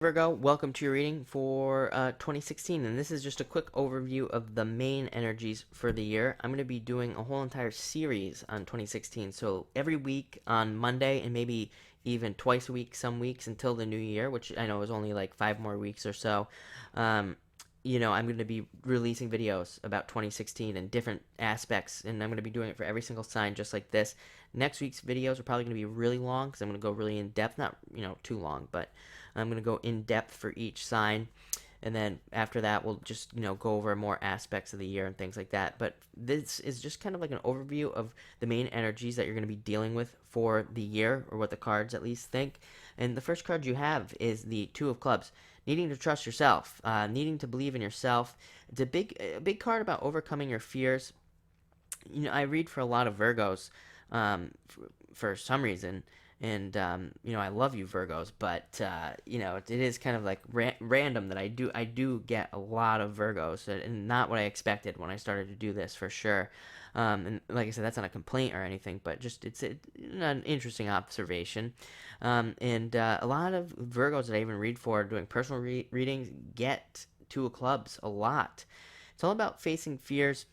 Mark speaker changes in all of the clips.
Speaker 1: Virgo, welcome to your reading for 2016, and this is just a quick overview of the main energies for the year. I'm going to be doing a whole entire series on 2016, so every week on Monday, and maybe even twice a week, some weeks until the new year, which I know is only like 5 more weeks or so. Um, I'm going to be releasing videos about 2016 and different aspects, and I'm going to be doing it for every single sign just like this. Next week's videos are probably going to be really long because I'm going to go really in depth, not, too long, but I'm going to go in depth for each sign. And then after that, we'll just, go over more aspects of the year and things like that. But this is just kind of like an overview of the main energies that you're going to be dealing with for the year, or what the cards at least think. And the first card you have is the Two of Clubs. Needing to trust yourself, needing to believe in yourself. It's a big card about overcoming your fears. I read for a lot of Virgos, for some reason, and I love you Virgos, but it is kind of like random that I do get a lot of Virgos, and not what I expected when I started to do this, for sure. And like I said, that's not a complaint or anything, but just it's an interesting observation. And a lot of Virgos that I even read for doing personal readings get Two of Clubs a lot. It's all about facing fears,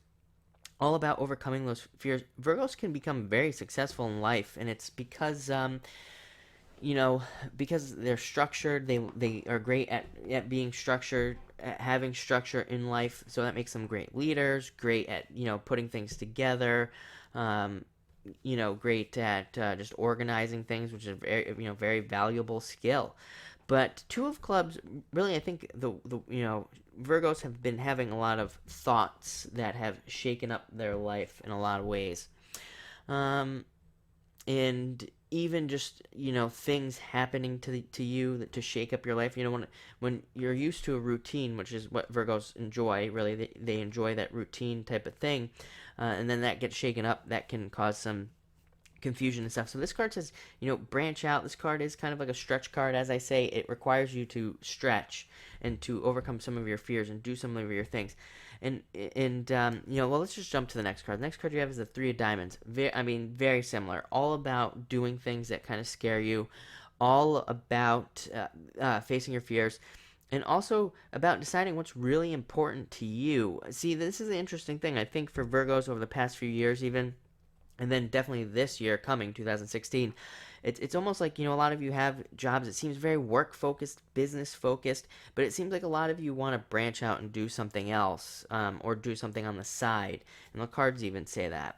Speaker 1: all about overcoming those fears. Virgos can become very successful in life, and it's because because they're structured. They are great at being structured, at having structure in life. So that makes them great leaders, great at putting things together. Um, great at just organizing things, which is a very valuable skill. But Two of Clubs, really, I think the Virgos have been having a lot of thoughts that have shaken up their life in a lot of ways. Um, and even just things happening to you to shake up your life. When you're used to a routine, which is what Virgos enjoy. Really, they enjoy that routine type of thing, and then that gets shaken up. That can cause some confusion and stuff. So this card says, branch out. This card is kind of like a stretch card. As I say, it requires you to stretch and to overcome some of your fears and do some of your things. Well, let's just jump to the next card. The next card you have is the Three of Diamonds. Very similar. All about doing things that kind of scare you. All about facing your fears. And also about deciding what's really important to you. See, this is the interesting thing. I think for Virgos over the past few years, even, and then definitely this year coming 2016, it's almost like a lot of you have jobs. It seems very work focused, business focused, but it seems like a lot of you want to branch out and do something else, or do something on the side, and the cards even say that.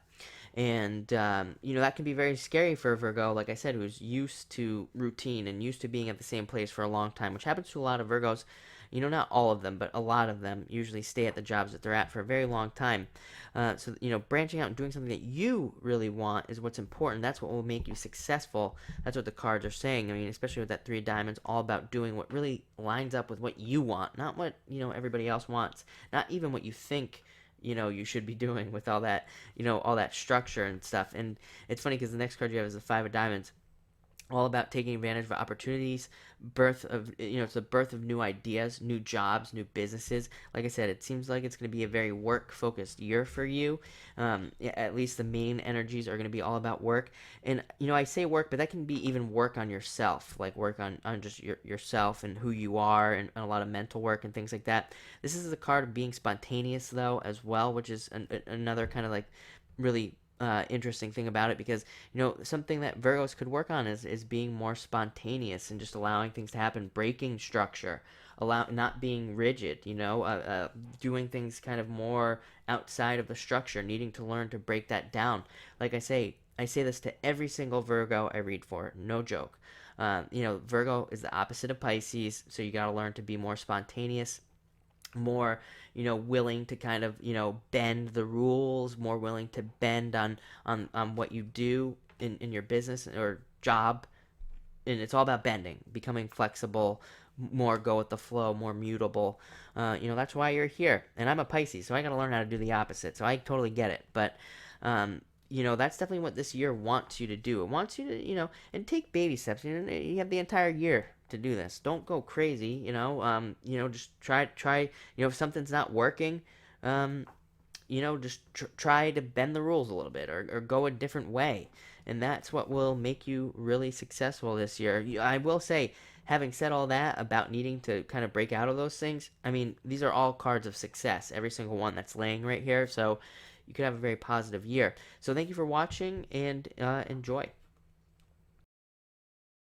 Speaker 1: And that can be very scary for a Virgo, like I said, who's used to routine and used to being at the same place for a long time, which happens to a lot of Virgos. Not all of them, but a lot of them usually stay at the jobs that they're at for a very long time. So branching out and doing something that you really want is what's important. That's what will make you successful. That's what the cards are saying. Especially with that Three of Diamonds, all about doing what really lines up with what you want, not what everybody else wants, not even what you think you should be doing with all that structure and stuff. And it's funny because the next card you have is the Five of Diamonds, all about taking advantage of opportunities, it's the birth of new ideas, new jobs, new businesses. Like I said, it seems like it's going to be a very work focused year for you. Yeah, at least the main energies are going to be all about work. And I say work, but that can be even work on yourself, like work on just yourself and who you are, and a lot of mental work and things like that. This is the card of being spontaneous, though, as well, which is another kind of like really interesting thing about it, because something that Virgos could work on is being more spontaneous and just allowing things to happen, breaking structure, not being rigid, doing things kind of more outside of the structure, needing to learn to break that down. Like I say this to every single Virgo I read for, no joke. Virgo is the opposite of Pisces, so you got to learn to be more spontaneous, more willing to kind of bend the rules, more willing to bend on what you do in your business or job. And it's all about bending, becoming flexible, more go with the flow, more mutable. That's why you're here. And I'm a Pisces, so I got to learn how to do the opposite, so I totally get it. But that's definitely what this year wants you to do. It wants you to and take baby steps. You have the entire year to do this. Don't go crazy. Just try. If something's not working, just try to bend the rules a little bit, or go a different way. And that's what will make you really successful this year. I will say, having said all that about needing to kind of break out of those things, I mean, these are all cards of success, every single one that's laying right here. So you could have a very positive year. So thank you for watching, and enjoy.